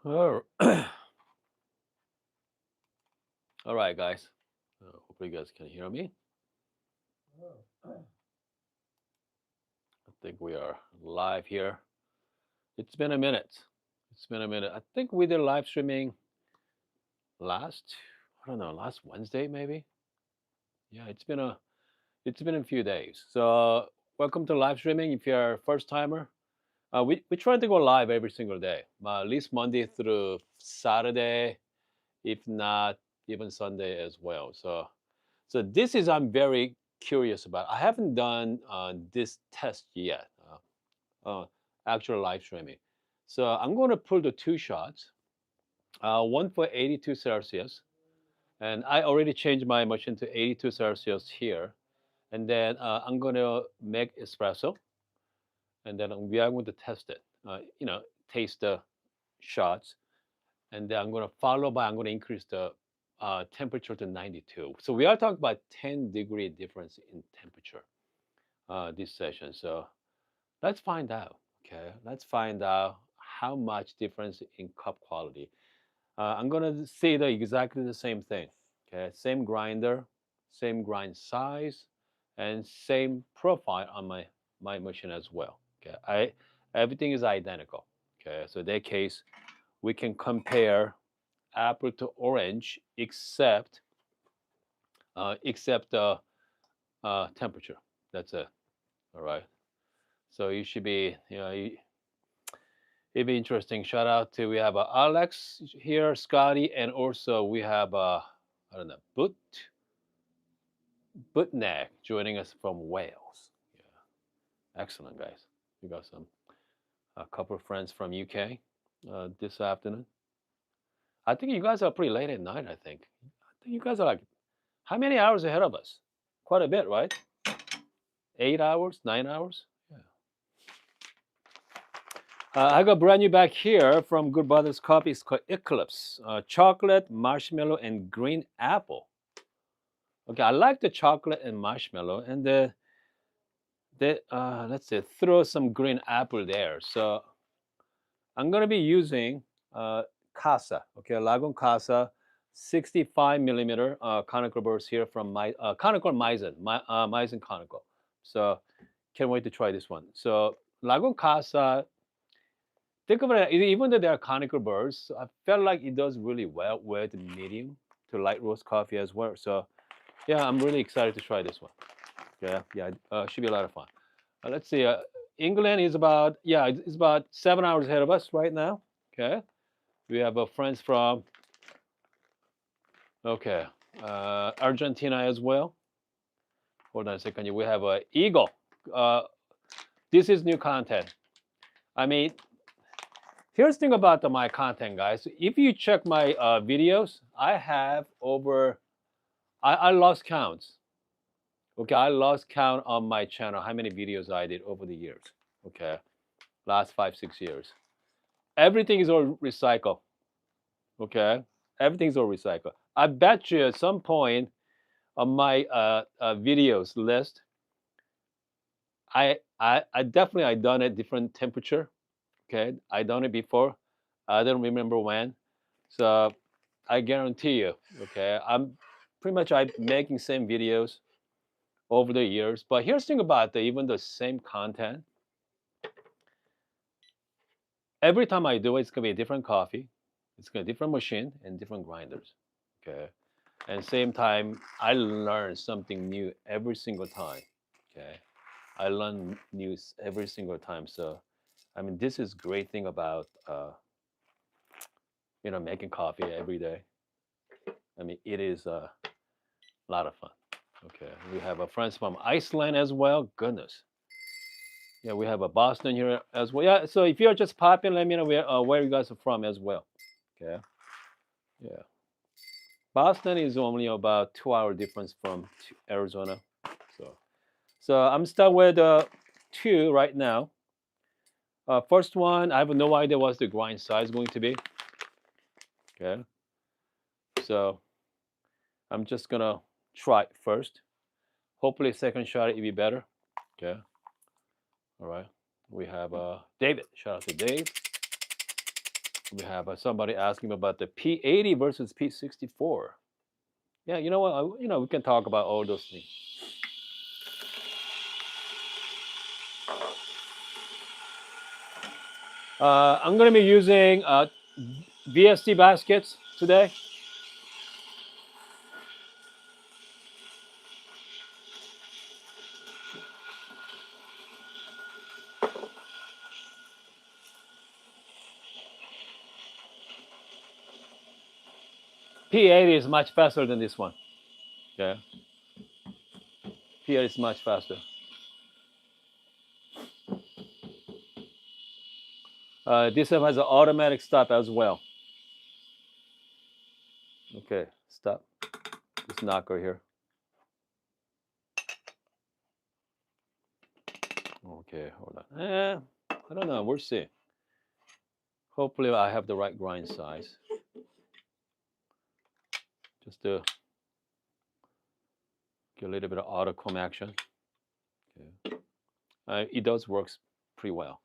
All all right, guys. Hopefully, you guys can hear me. I think we are live here. It's been a minute. It's been a minute. I think we did live streaming last, I don't know, last Wednesday maybe. Yeah, it's been a few days. So welcome to live streaming. If you're a first timer, we try to go live every single day, at least Monday through Saturday, if not even Sunday as well. So this is I'm very curious about. I haven't done this test yet, actual live streaming. So I'm going to pull the two shots, one for 82 Celsius, and I already changed my machine to 82 Celsius here. And then I'm going to make espresso, and then we are going to test it. Taste the shots, and then I'm going to follow by I'm going to increase the temperature to 92. So we are talking about 10-degree difference in temperature this session. So let's find out. Okay, let's find out how much difference in cup quality. I'm going to say exactly the same thing. Okay, same grinder, same grind size, and same profile on my machine as well. Okay, everything is identical. Okay, so in that case we can compare apple to orange except the temperature. That's it. All right. So you should be, it'd be interesting. Shout out to we have Alex here, Scotty, and also we have I don't know Butnag joining us from Wales. Yeah, excellent guys. We got a couple of friends from UK this afternoon. I think you guys are pretty late at night. I think you guys are like how many hours ahead of us? Quite a bit, right? 8 hours, 9 hours. Yeah. I got brand new back here from Good Brothers Coffee. It's called Eclipse. Chocolate, marshmallow, and green apple. Okay, I like the chocolate and marshmallow, and let's see, throw some green apple there. So I'm gonna be using Casa. Okay, Lagun Casa, 65 millimeter conical burrs here from my conical Meissen conical. So can't wait to try this one. So Lagun Casa, think of it, even though they are conical burrs, I felt like it does really well with medium to light roast coffee as well. So yeah, I'm really excited to try this one. Yeah, yeah, should be a lot of fun. Let's see. England is about it's about 7 hours ahead of us right now. Okay, we have friends from okay Argentina as well. Hold on a second. We have Eagle. Uh, this is new content. I mean, here's the thing about my content, guys. If you check my videos, I have over. I lost counts. Okay, I lost count on my channel how many videos I did over the years. Okay, last 5 6 years. Everything is all recycled. Okay, everything's all recycled. I bet you at some point on my videos list, I definitely I done it different temperature. Okay, I done it before. I don't remember when. So I guarantee you. Okay, I'm pretty much I making same videos over the years. But here's the thing about even the same content. Every time I do it, it's gonna be a different coffee. It's gonna be a different machine and different grinders. Okay. And same time, I learn something new every single time. Okay. I learn news every single time. So I mean this is great thing about making coffee every day. I mean it is a lot of fun. Okay. We have a friends from Iceland as well. Goodness. Yeah, we have a Boston here as well. Yeah, so if you're just popping, let me know where you guys are from as well. Okay. Yeah. Boston is only about 2 hour difference from Arizona. So so I'm stuck with two right now. First one, I have no idea what's the grind size going to be. Okay. So I'm just gonna try it first. Hopefully second shot it will be better. Okay. All right. We have David. Shout out to Dave. We have somebody asking about the P80 versus P64. Yeah, you know what? We can talk about all those things. I'm going to be using VST baskets today. P80 is much faster than this one. Okay, P80 is much faster. This one has an automatic stop as well. Okay, stop this knocker here. Okay, hold on. I don't know. We'll see. Hopefully, I have the right grind size. Just to get a little bit of autocomb action. Okay. It does work pretty well.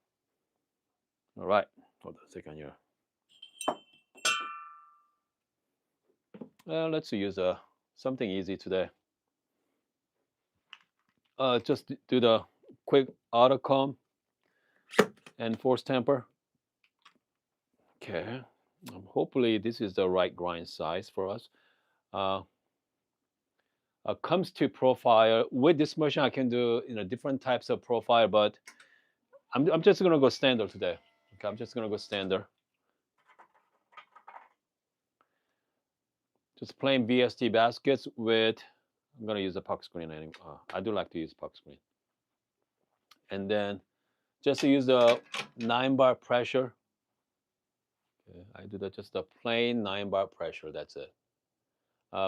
All right. Hold on a second here. Let's use something easy today. Just do the quick autocomb and force temper. Okay. Hopefully this is the right grind size for us. Comes to profile with this machine, I can do different types of profile, but I'm just gonna go standard today. Okay, I'm just gonna go standard. Just plain VST baskets with. I'm gonna use a puck screen. I do like to use puck screen. And then just to use the 9-bar pressure. Okay, I do that just a plain 9-bar pressure. That's it.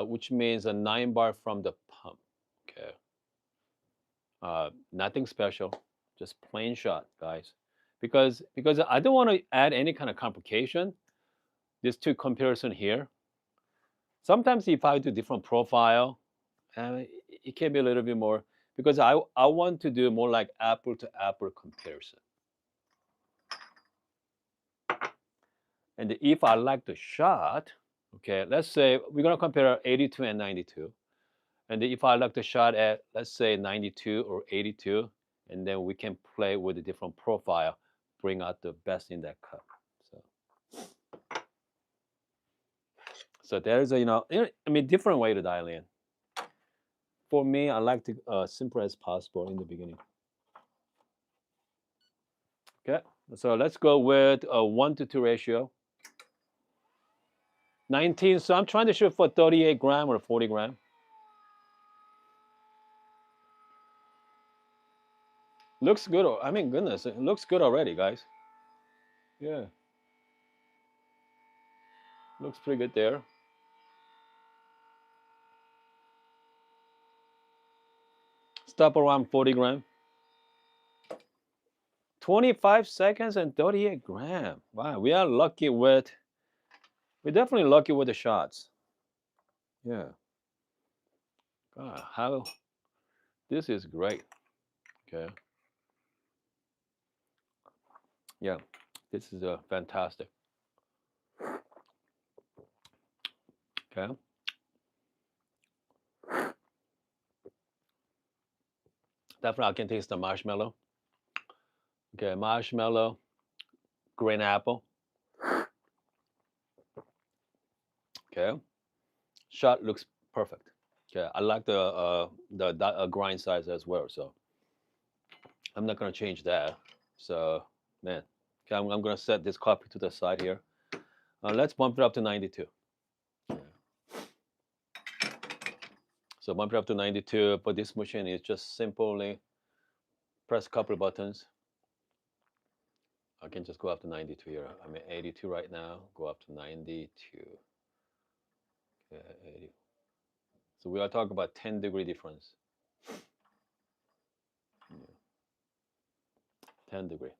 Which means a 9-bar from the pump. Okay. Nothing special, just plain shot, guys. Because I don't want to add any kind of complication. These two comparison here. Sometimes if I do different profile, it can be a little bit more because I want to do more like apple to apple comparison. And if I like the shot, okay, let's say we're gonna compare 82 and 92. And if I like the shot at let's say 92 or 82, and then we can play with a different profile, bring out the best in that cup. So there's a different way to dial in. For me, I like to simple as possible in the beginning. Okay, so let's go with a 1-to-2 ratio. 19. So I'm trying to shoot for 38 gram or 40 gram. Looks good. I mean, goodness, it looks good already, guys. Yeah, looks pretty good there. Stop around 40 gram. 25 seconds and 38 gram. Wow, we are lucky with. We're definitely lucky with the shots. Yeah. God, how this is great. Okay. Yeah, this is fantastic. Okay. Definitely, I can taste the marshmallow. Okay, marshmallow, green apple. Okay, shot looks perfect. Okay, I like the grind size as well, so I'm not gonna change that. So, man, okay, I'm gonna set this copy to the side here. Let's bump it up to 92. So bump it up to 92. But this machine is just simply press a couple of buttons. I can just go up to 92 here. I'm at 82 right now. Go up to 92. Okay, 80. So we are talking about 10-degree difference. Yeah. 10 degree.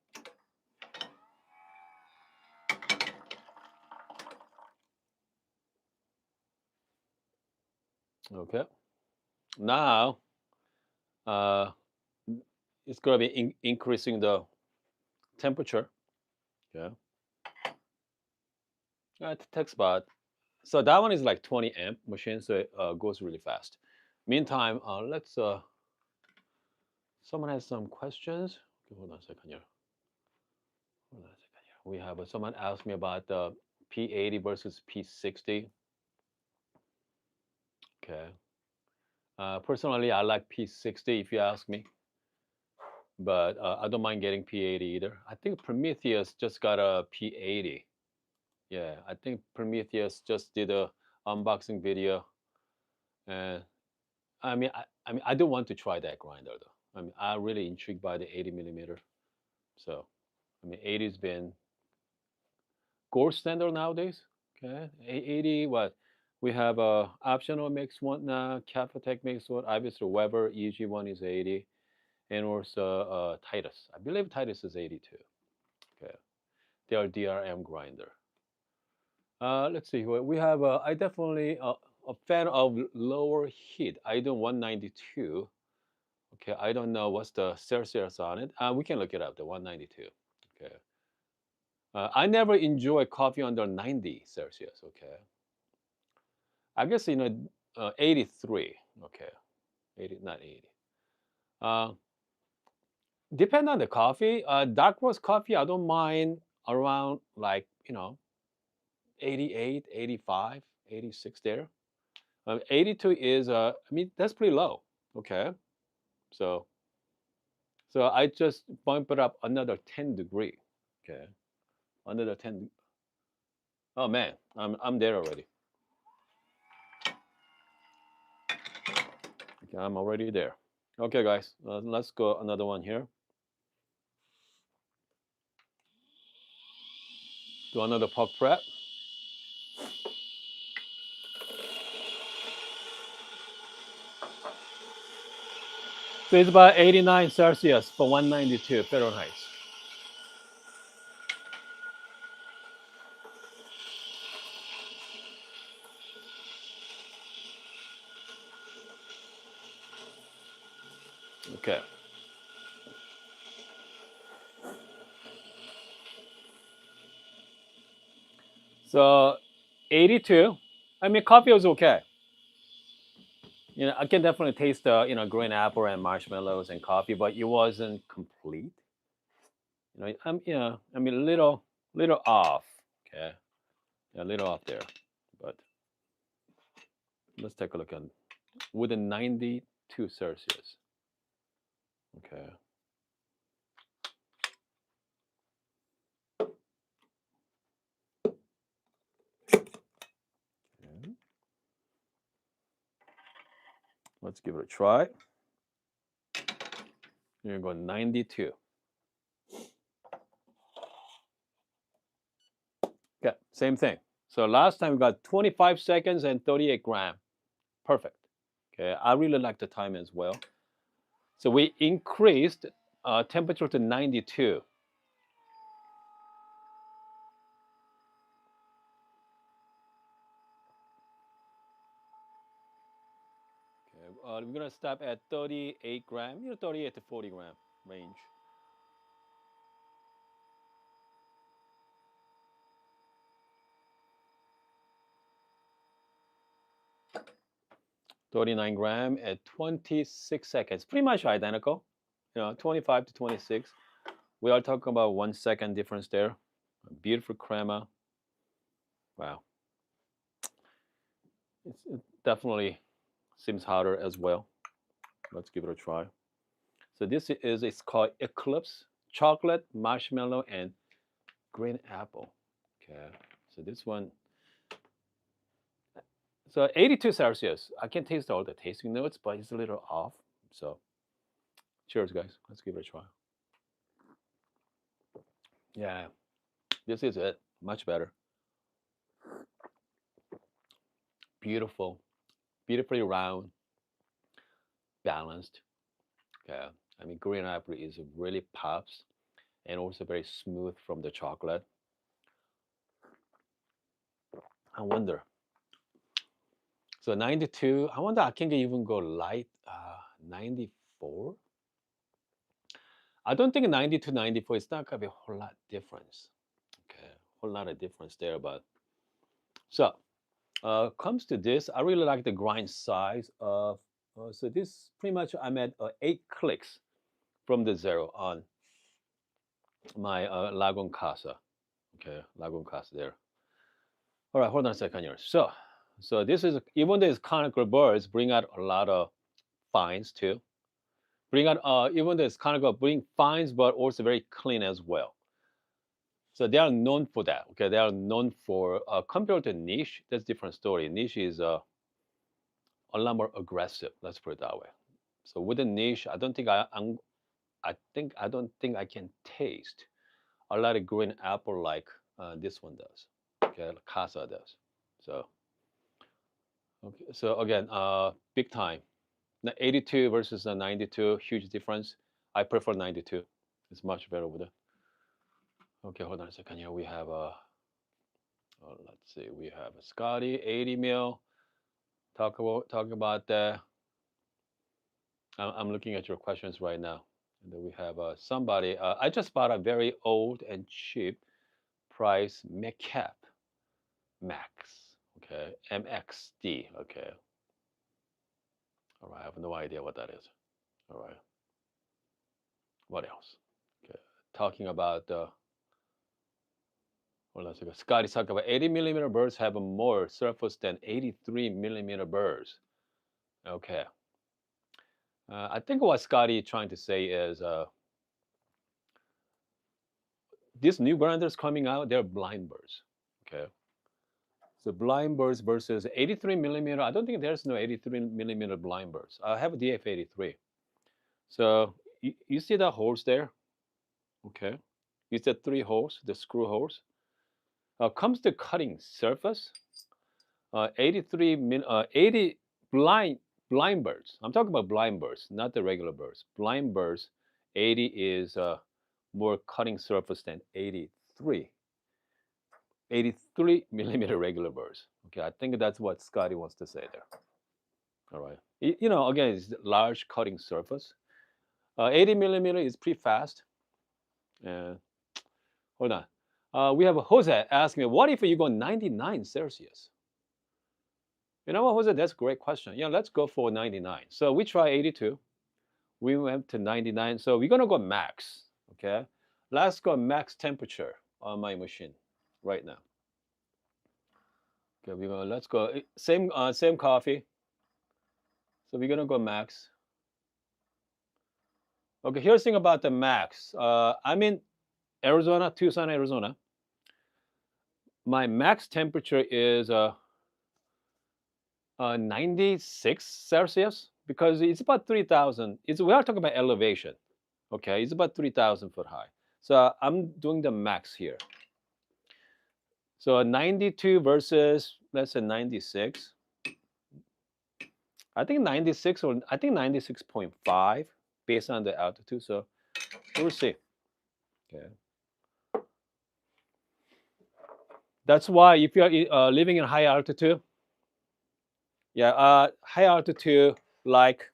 Okay. Now, it's going to be increasing the temperature. Okay. It takes about, so that one is like 20 amp machine, so it goes really fast. Meantime, let's, someone has some questions. Okay, hold on a second here. Hold on a second here. We have, someone asked me about the P80 versus P60. Okay. Personally, I like P60 if you ask me, but I don't mind getting P80 either. I think Prometheus just got a P80. Yeah, I think Prometheus just did a unboxing video, and I do want to try that grinder though. I mean, I'm really intrigued by the 80 millimeter. So, I mean, 80's been gold standard nowadays. Okay, 80 what? We have a optional mix one now. Capotech makes one. Obviously, Weber EG one is 80, and also Titus. I believe Titus is 82. Okay, they are DRM grinder. Let's see. We have. I definitely a fan of lower heat. I do 192. Okay, I don't know what's the Celsius on it. We can look it up. The 192. Okay. I never enjoy coffee under 90 Celsius. Okay. I guess 83. Okay, 80, not 80. Uh, Depend on the coffee. Dark roast coffee, I don't mind around like 88, 85, 86 there. 82 is I mean that's pretty low. Okay, so I just bump it up another 10 degree. Okay, another 10. Oh man, I'm there already. Okay, I'm already there. Okay, guys, let's go another one here. Do another puck prep. So it's about 89 Celsius for 192 Fahrenheit. Okay. So 82. I mean, coffee was okay. I can definitely taste the green apple and marshmallows and coffee, but it wasn't complete. I mean, a little off. Okay, a little off there. But let's take a look at with a 92 Celsius. Okay. Okay. Let's give it a try. You're going 92. Okay, same thing. So last time we got 25 seconds and 38 gram. Perfect. Okay, I really like the time as well. So we increased temperature to 92. Okay, we're gonna stop at 38 gram, 38 to 40 gram range. 39 gram at 26 seconds. Pretty much identical. 25 to 26. We are talking about 1 second difference there. A beautiful crema. Wow. It definitely seems hotter as well. Let's give it a try. So this is, it's called Eclipse chocolate, marshmallow, and green apple. Okay. So this one, so 82 Celsius. I can taste all the tasting notes, but it's a little off. So cheers, guys. Let's give it a try. Yeah, this is it. Much better. Beautiful, beautifully round, balanced. Yeah, I mean green apple is really pops and also very smooth from the chocolate. I wonder. So 92. I wonder I can even go light. 94. I don't think 90 to 94 is not gonna be a whole lot difference. Okay, whole lot of difference there, but So, comes to this, I really like the grind size of. So this pretty much I'm at 8 clicks from the zero on my Lagon Casa. Okay, Lagon Casa there. All right, hold on a second here. So this is even though it's conical birds bring out a lot of fines too. Bring out even though it's conical, bring fines, but also very clean as well. So they are known for that. Okay, they are known for compared to niche. That's a different story. Niche is a lot more aggressive. Let's put it that way. So with the niche, I don't think I don't think I can taste a lot of green apple like this one does. Okay, like Casa does. So okay, so again, big time. The 82 versus the 92, huge difference. I prefer 92. It's much better with it. Okay, hold on a second here. We have a, let's see, we have a Scotty 80 mil. Talk about that. I'm looking at your questions right now. And then we have somebody. I just bought a very old and cheap price McCap Max. Okay, MXD. Okay. All right. I have no idea what that is. All right. What else? Okay. Talking about well, let's see. Scotty talking about 80 millimeter birds have a more surface than 83 millimeter birds. Okay. I think what Scotty is trying to say is these new grinders coming out, they're blind birds. Okay. So blind birds versus 83 millimeter. I don't think there's no 83 millimeter blind birds. I have a DF83. So you see the holes there? Okay. You see 3 holes, the screw holes. Comes to cutting surface. 80 blind birds. I'm talking about blind birds, not the regular birds. Blind birds, 80 is more cutting surface than 83 millimeter regular birds. Okay, I think that's what Scotty wants to say there. All right. Again, it's large cutting surface. 80 millimeter is pretty fast. And hold on. We have Jose asking me, what if you go 99 Celsius? You know what, Jose? That's a great question. Yeah, let's go for 99. So we try 82. We went to 99. So we're gonna go max. Okay. Let's go max temperature on my machine right now. Okay, let's go same coffee. So we're gonna go max. Okay, here's the thing about the max. I'm in Arizona, Tucson, Arizona. My max temperature is 96 Celsius because it's about 3,000. We are talking about elevation. Okay, it's about 3,000 foot high. So I'm doing the max here. So 92 versus let's say 96. I think 96 or I think 96.5 based on the altitude. So we'll see. Okay. That's why if you're living in high altitude, yeah, high altitude like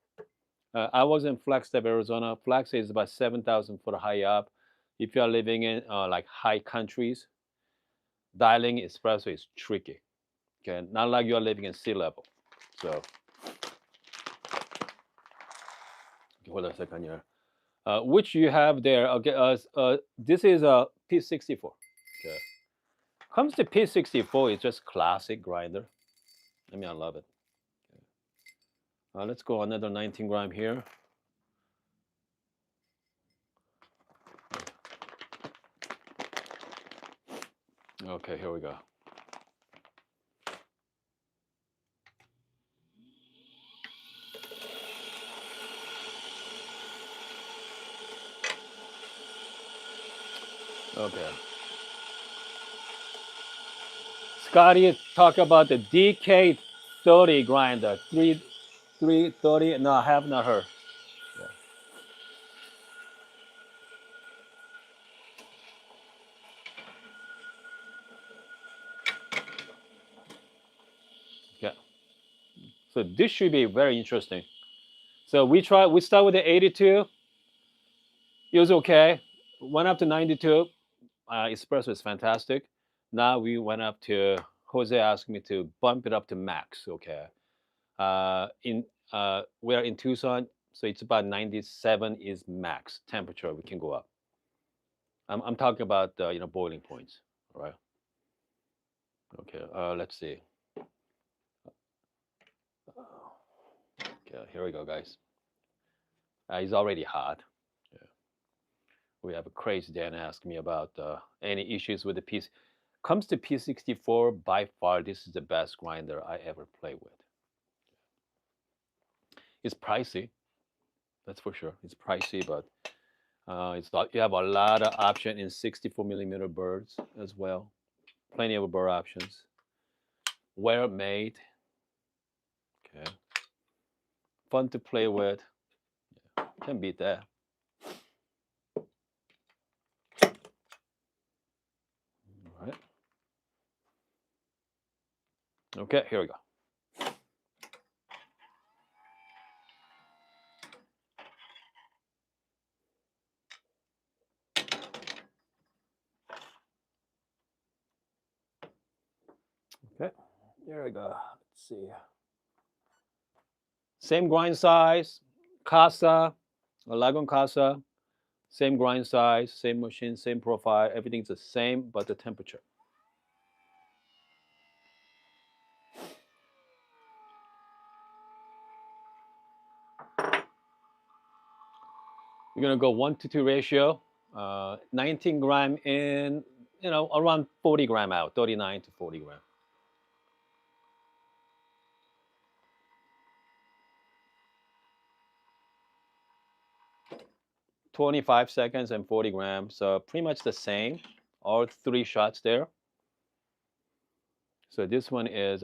I was in Flagstaff, Arizona. Flagstaff is about 7,000 foot high up. If you're living in like high countries, dialing espresso is tricky. Okay, not like you're living in sea level. So, okay, hold on a second here. Which you have there? Okay, this is a P64. Okay, comes to P64, it's just classic grinder. I mean, I love it. Okay. Let's go another 19 gram here. Okay, here we go. Okay. Scotty talk about the DK30 grinder. 330. No, I have not heard. Yeah. So this should be very interesting. So we start with the 82. It was okay. Went up to 92. Espresso is fantastic. Now we went up to Jose asked me to bump it up to max. Okay. In we are in Tucson, so it's about 97 is max temperature. We can go up. I'm talking about boiling points. All right. Okay. Let's see. Okay. Here we go, guys. It's already hot. Yeah. We have a crazy Dan asking me about any issues with the piece. Comes to P64, by far, this is the best grinder I ever play with. It's pricey, that's for sure. It's pricey, but you have a lot of option in 64 millimeter birds as well. Plenty of bird options. Well made. Okay. Fun to play with. Yeah. Can't beat that. All right. Okay, here we go. Okay, here we go. Let's see. Same grind size, Casa, Lagon Casa, same grind size, same machine, same profile. Everything's the same, but the temperature. We're gonna go 1 to 2 ratio, 19 gram in, around 40 gram out, 39 to 40 gram. 25 seconds and 40 grams, so pretty much the same. All 3 shots there. So this one is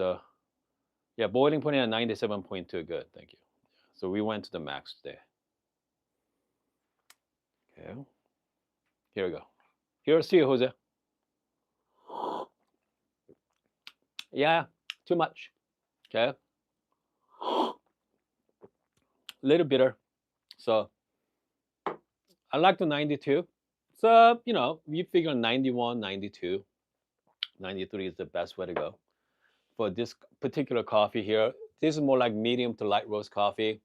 boiling point at 97.2. Good, thank you. So we went to the max today. Okay, here we go. Here's to you, Jose. Yeah, too much. Okay, little bitter. So I like the 92. So, you figure 91, 92, 93 is the best way to go for this particular coffee here. This is more like medium to light roast coffee.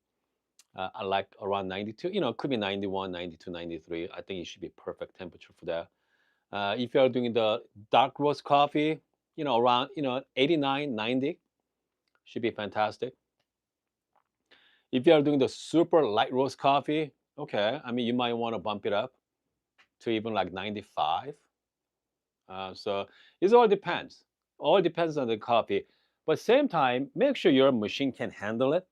I like around 92. It could be 91, 92, 93. I think it should be perfect temperature for that. If you're doing the dark roast coffee, around, 89, 90 should be fantastic. If you are doing the super light roast coffee, okay, I mean, you might want to bump it up to even like 95. So it all depends. All depends on the coffee. But same time, make sure your machine can handle it.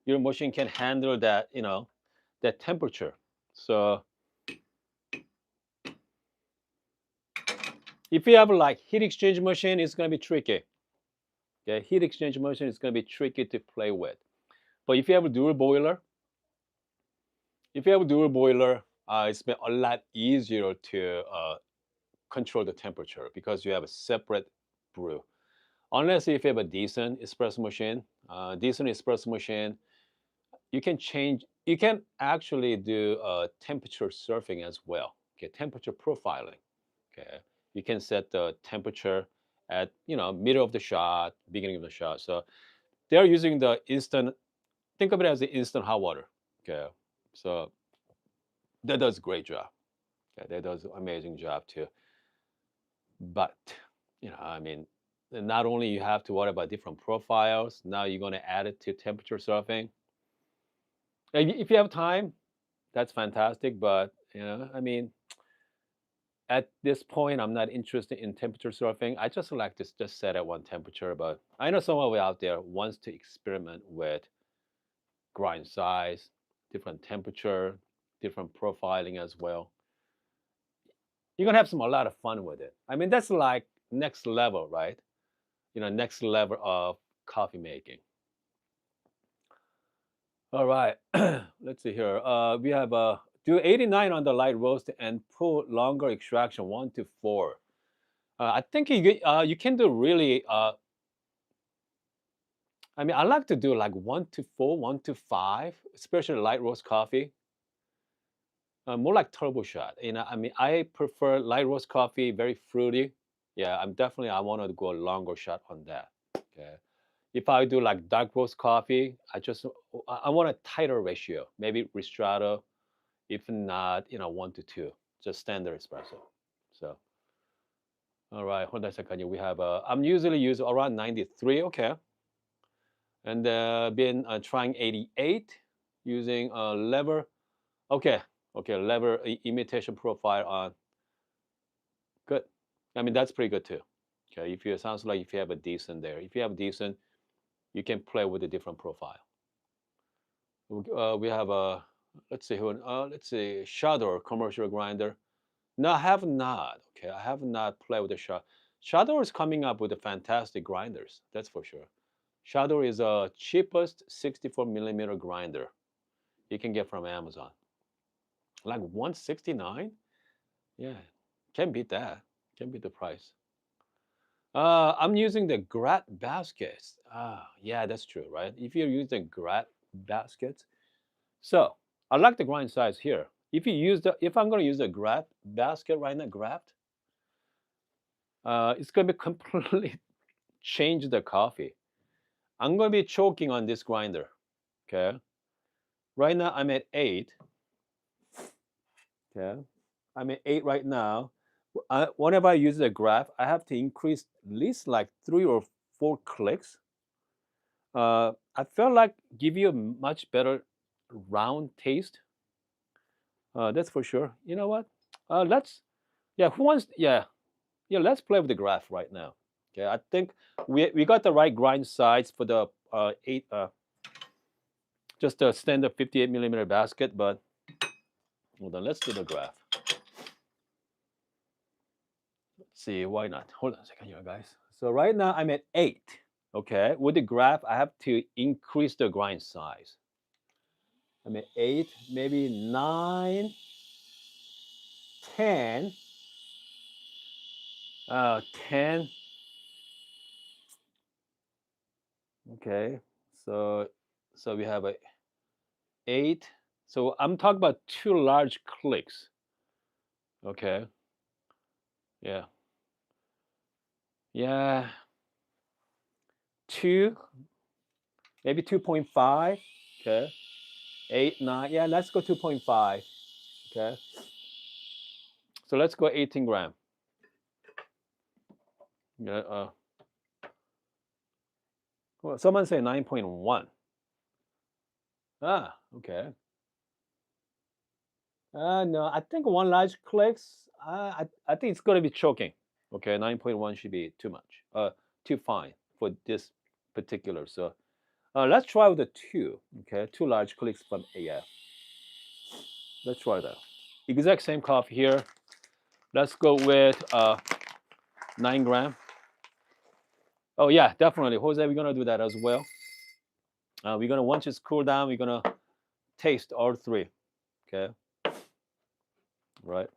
Your machine can handle that, that temperature. So if you have like heat exchange machine, it's gonna be tricky. Okay, heat exchange machine is gonna be tricky to play with. But if you have a dual boiler, it's been a lot easier to control the temperature because you have a separate brew. Unless if you have a decent espresso machine, you can change. You can actually do temperature surfing as well. Okay, temperature profiling. Okay, you can set the temperature at middle of the shot, beginning of the shot. So they're using the instant. Think of it as the instant hot water. Okay, so that does a great job. Okay, that does an amazing job too. But I mean, not only you have to worry about different profiles. Now you're going to add it to temperature surfing. If you have time, that's fantastic. But I mean, at this point, I'm not interested in temperature surfing. I just like to just set at one temperature. But I know someone out there wants to experiment with grind size, different temperature, different profiling as well. You're gonna have a lot of fun with it. I mean, that's like next level, right? Next level of coffee making. All right, let's see here. We have do 89 on the light roast and pull longer extraction 1 to 4. I think you can do really. I mean, I like to do like 1 to 4, 1 to 5, especially light roast coffee. More like turbo shot. I mean, I prefer light roast coffee, very fruity. Yeah, I want to go a longer shot on that. Okay. If I do like dark roast coffee, I want a tighter ratio, maybe Ristrata, if not, 1 to 2, just standard espresso. So, all right, hold on a second. We have I'm usually use around 93, okay, and been trying 88 using lever. Okay, okay, lever imitation profile on. Good. I mean that's pretty good too. Okay, if you it sounds like if you have a decent there, if you have a decent, you can play with a different profile. We have a let's see Shadow commercial grinder. No, I have not. Okay, I have not played with the Shadow. Shadow is coming up with the fantastic grinders. That's for sure. Shadow is a cheapest 64 millimeter grinder you can get from Amazon. Like 169. Yeah, can't beat that. Can't beat the price. I'm using the Grat baskets. Yeah, that's true, right? If you're using Grat baskets, so I like the grind size here. If I'm gonna use a Grat basket right now, Graft, it's gonna be completely change the coffee. I'm gonna be choking on this grinder. Okay, right now I'm at 8. Okay, I'm at 8 right now. Whenever I use the graph, I have to increase at least like 3 or 4 clicks. I felt like give you a much better round taste. That's for sure. You know what? Let's yeah. Who wants? Yeah. Let's play with the graph right now. Okay. I think we got the right grind size for the 8. Just a standard 58 millimeter basket, but hold on. Let's do the graph. Let's see. Why not? Hold on a second here, guys. So right now I'm at 8. Okay. With the graph, I have to increase the grind size. I'm at 8, maybe 9, 10. 10. Okay. So so we have a 8. So I'm talking about 2 large clicks. Okay. Yeah. Yeah. 2, maybe 2.5. Okay. 8, 9. Yeah, let's go 2.5. Okay. So let's go 18 gram. Yeah. Well, someone say 9.1. Okay. No, I think 1 large clicks. I think it's gonna be choking. Okay, 9.1 should be too much. Too fine for this particular. So let's try with the 2. Okay, 2 large clicks from AF. Let's try that. Exact same coffee here. Let's go with 9 gram. Oh yeah, definitely, Jose. We're gonna do that as well. We're gonna once it's cooled down, we're gonna taste all 3. Okay, right.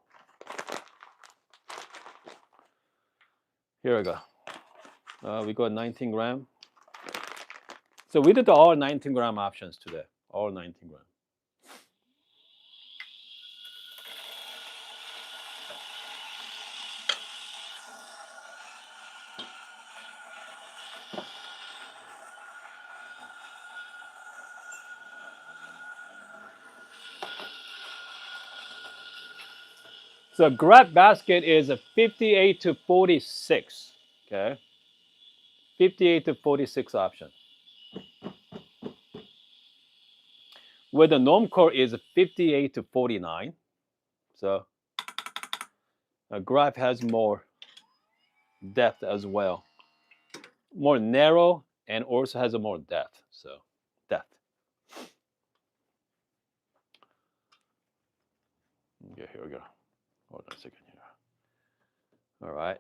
Here we go. We got 19 gram. So we did all 19 gram options today. All 19 gram. So grab basket is a 58 to 46. Okay, 58 to 46 option. Where the norm core is 58 to 49. So a graph has more depth as well, more narrow, and also has a more depth. So depth. Okay, here we go. Hold on a second here. All right.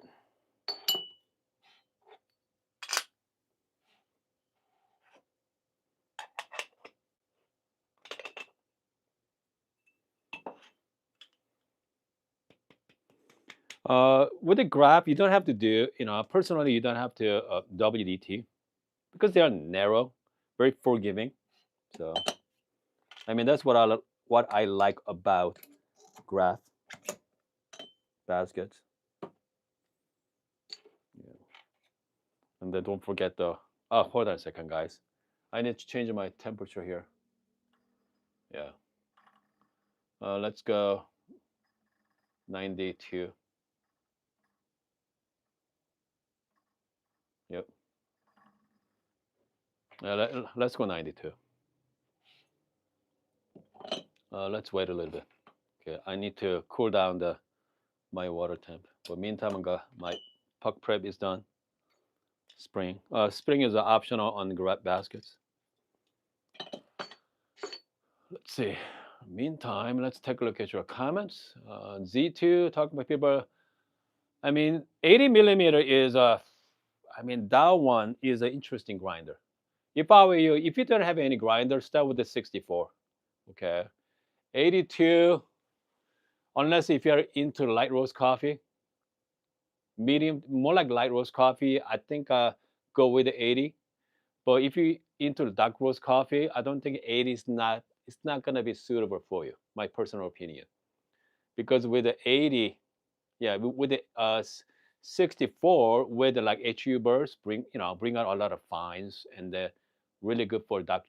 With the graph, you don't have to do, personally, you don't have to WDT because they are narrow, very forgiving. So, I mean, that's what I like about graph baskets. And then don't forget the, oh, hold on a second, guys. I need to change my temperature here. Yeah. Let's go 92. Yep. Let's go 92. Let's wait a little bit. Okay, I need to cool down my water temp. But meantime, my puck prep is done. Spring. Spring is optional on the grab baskets. Let's see. Meantime, let's take a look at your comments. Z2 talking about people. I mean, 80 millimeter is I mean, that one is an interesting grinder. If I were you, if you don't have any grinder, start with the 64. Okay. 82, unless if you're into light roast coffee, medium, more like light roast coffee, I think go with the 80. But if you into the dark roast coffee, I don't think 80 is not, it's not gonna be suitable for you. My personal opinion, because with the 80, yeah, with the 64 with the like HU bursts, bring out a lot of fines, and they're really good for dark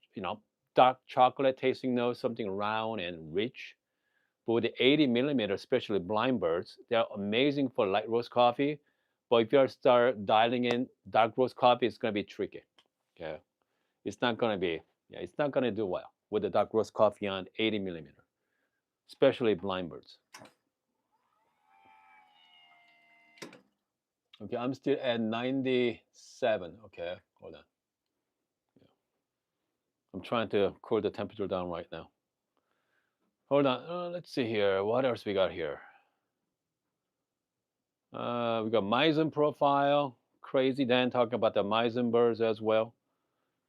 chocolate tasting notes, something round and rich. But with the 80 millimeter, especially blind birds, they're amazing for light roast coffee. But if you start dialing in dark roast coffee, it's gonna be tricky. Okay, it's not gonna be, yeah, it's not gonna do well with the dark roast coffee on 80 millimeter, especially blind birds. Okay, I'm still at 97. Okay, hold on. Yeah. I'm trying to cool the temperature down right now. Hold on. Let's see here. What else we got here? We got Meissen profile. Crazy Dan talking about the Meissen birds as well.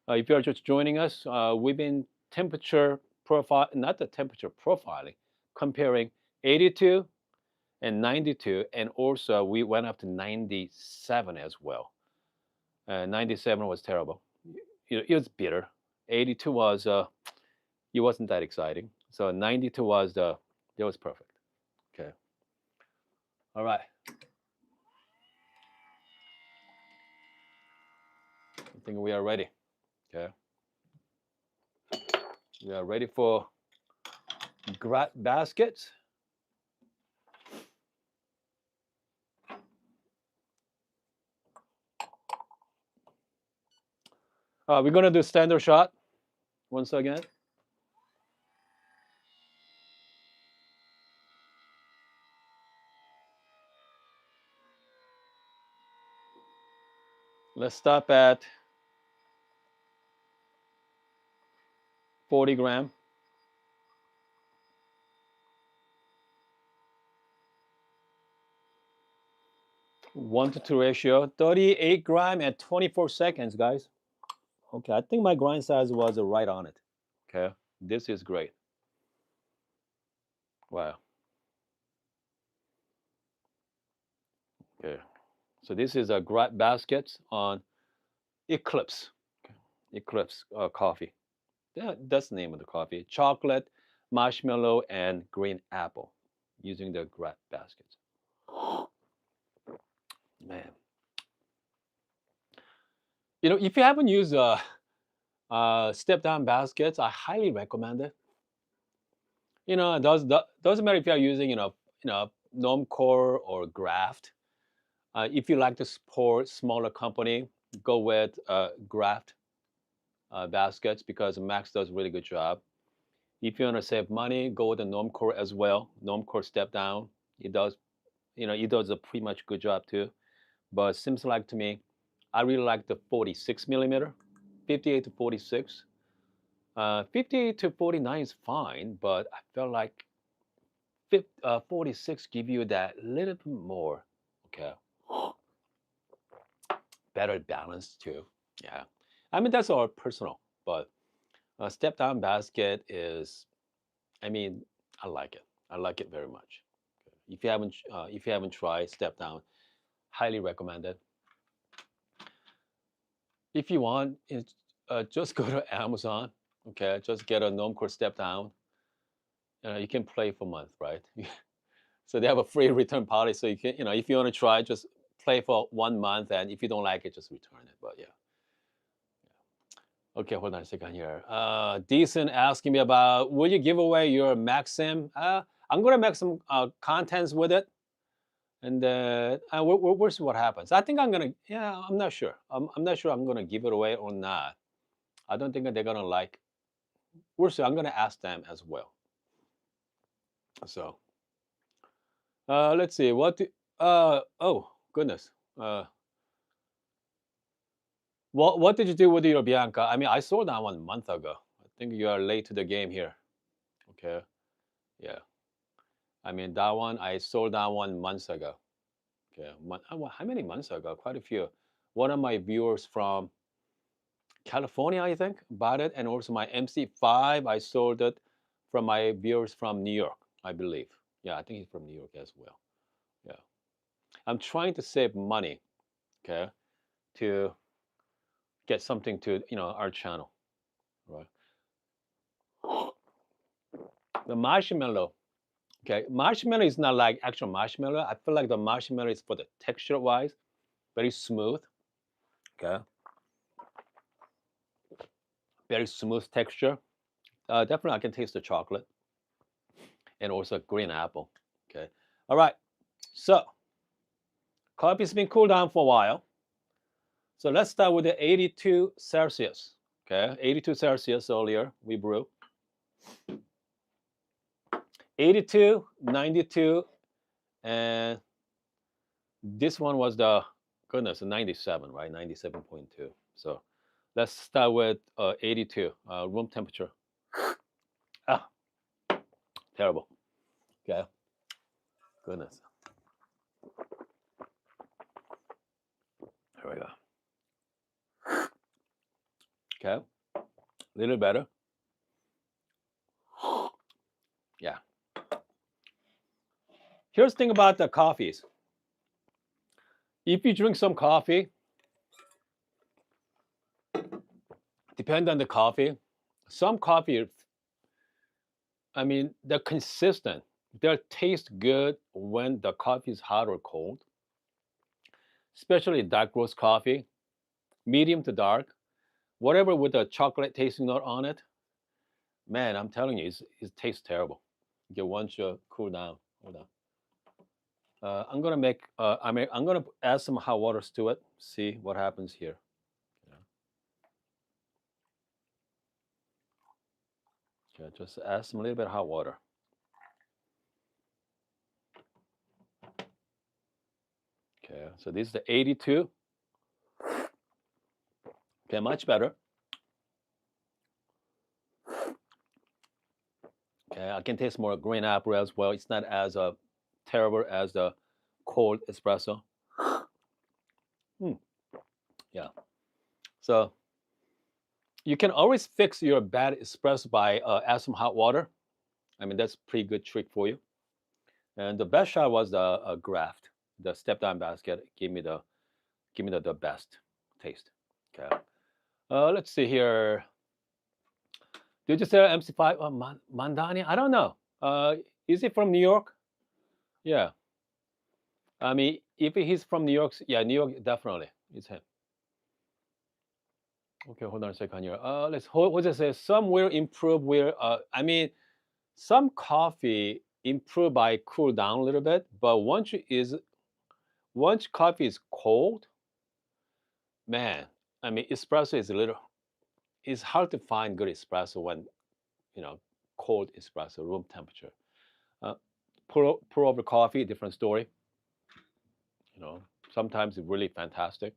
If you're just joining us, we've been temperature profile, not the temperature profiling, comparing 82 and 92, and also we went up to 97 as well. 97 was terrible. It was bitter. 82 was it wasn't that exciting. So 92 was it was perfect. Okay. All right. I think we are ready. Okay. We are ready for baskets. We're gonna do standard shot once again. Let's stop at 40 gram. 1 to 2 ratio. 38 gram at 24 seconds, guys. Okay, I think my grind size was right on it. Okay, this is great. Wow. Okay, so this is a grab baskets on Eclipse. Okay. Eclipse coffee. That's the name of the coffee. Chocolate, marshmallow, and green apple using the grab baskets. Man. If you haven't used step down baskets, I highly recommend it. Doesn't matter if you're using norm core or graft. If you like to support smaller company, go with graft baskets because Max does a really good job. If you want to save money, go with the norm core as well. Norm core step down, it does it does a pretty much good job too. But it seems like to me, I really like the 46 millimeter, 58 to 46. 58 to 49 is fine, but I felt like 46 give you that little bit more, okay, better balance too. Yeah, I mean that's all personal, but a step down basket is, I mean, I like it. I like it very much. If you haven't tried step down, highly recommend it. If you want, just go to Amazon. Okay, just get a gnome core step down. You can play for a month, right? So they have a free return policy. So you can, if you want to try, just play for 1 month, and if you don't like it, just return it. But yeah. Okay, hold on a second here. Decent asking me about, will you give away your Maxim? I'm gonna make some contents with it, and we'll see what happens. I think I'm gonna. Yeah, I'm not sure. I'm not sure I'm gonna give it away or not. I don't think they're gonna like. We'll see. I'm gonna ask them as well. So let's see. Oh goodness. What did you do with your Bianca? I mean, I sold that 1 month ago. I think you are late to the game here. Okay. Yeah. I mean, that one, I sold that 1 month ago. Okay. How many months ago? Quite a few. One of my viewers from California, I think, bought it. And also my MC5, I sold it from my viewers from New York, I believe. Yeah, I think he's from New York as well. Yeah. I'm trying to save money, okay, to get something to, our channel, right? The marshmallow. Okay, marshmallow is not like actual marshmallow. I feel like the marshmallow is for the texture wise, very smooth. Okay, very smooth texture. Definitely, I can taste the chocolate and also green apple. Okay, all right. So, coffee's been cooled down for a while. So let's start with the 82 Celsius. Okay, 82 Celsius earlier we brew. 82, 92, and this one was the goodness 97, right? 97.2. So let's start with 82 room temperature. Ah, terrible. Okay, goodness. Here we go. Okay, a little better. Yeah. Here's the thing about the coffees. If you drink some coffee, depend on the coffee. Some coffee, I mean, they're consistent. They taste good when the coffee is hot or cold, especially dark roast coffee, medium to dark, whatever with a chocolate tasting note on it. Man, I'm telling you, it tastes terrible. Okay, once you cool down. Hold on. I'm gonna make. I'm gonna add some hot waters to it. See what happens here. Okay, just add some little bit of hot water. Okay, so this is the 82. Okay, much better. Okay, I can taste more green apple as well. It's not as terrible as the cold espresso. Yeah. So you can always fix your bad espresso by add some hot water. I mean, that's a pretty good trick for you. And the best shot was the graft, the step down basket. Give me the best taste. Okay. Let's see here. Did you say MC5 Mandani? I don't know. Is he from New York? Yeah. I mean, if he's from New York, yeah, New York definitely. It's him. Okay, hold on a second here. What does it say? Some will improve where I mean, some coffee improve by cool down a little bit, but once coffee is cold, man, I mean espresso is a little it's hard to find good espresso when you know cold espresso, room temperature. Uh, pour over coffee, different story. You know, sometimes it's really fantastic.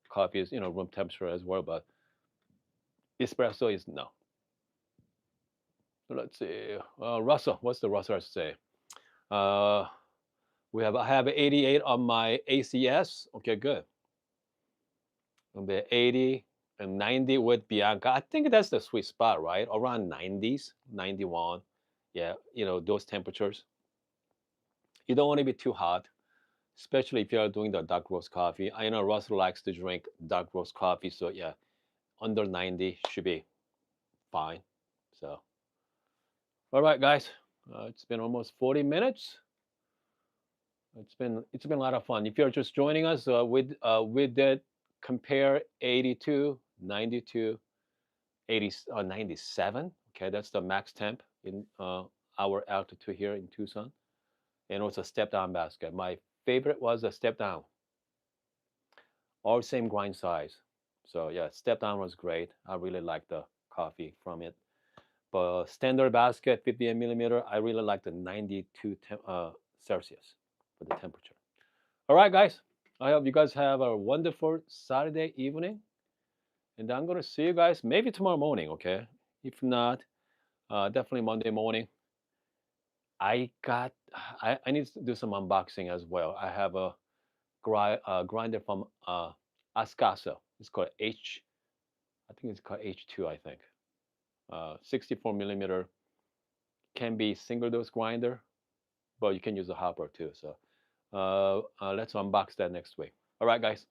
Coffee is room temperature as well, but espresso is no. Let's see. Russell, what's the Russell say? Uh, I have 88 on my ACS. Okay, good. And the 80 and 90 with Bianca. I think that's the sweet spot, right? Around 90s, 91. Yeah, those temperatures. You don't want to be too hot, especially if you're doing the dark roast coffee. I know Russell likes to drink dark roast coffee, so yeah, under 90 should be fine. So, all right, guys, it's been almost 40 minutes. It's been a lot of fun. If you're just joining us, we did compare 82, 92, 80, 97. Okay, that's the max temp in our altitude here in Tucson, and also step down basket. My favorite was a step down, all same grind size. So yeah, step down was great. I really like the coffee from it. But standard basket, 58 millimeter, I really like the 92 Celsius for the temperature. All right, guys. I hope you guys have a wonderful Saturday evening. And I'm going to see you guys maybe tomorrow morning, okay? If not, definitely Monday morning. I got, I need to do some unboxing as well. I have a grinder from Espresso. It's called I think it's called H2, I think. 64 millimeter, can be single dose grinder, but you can use a hopper too. So let's unbox that next week. All right, guys.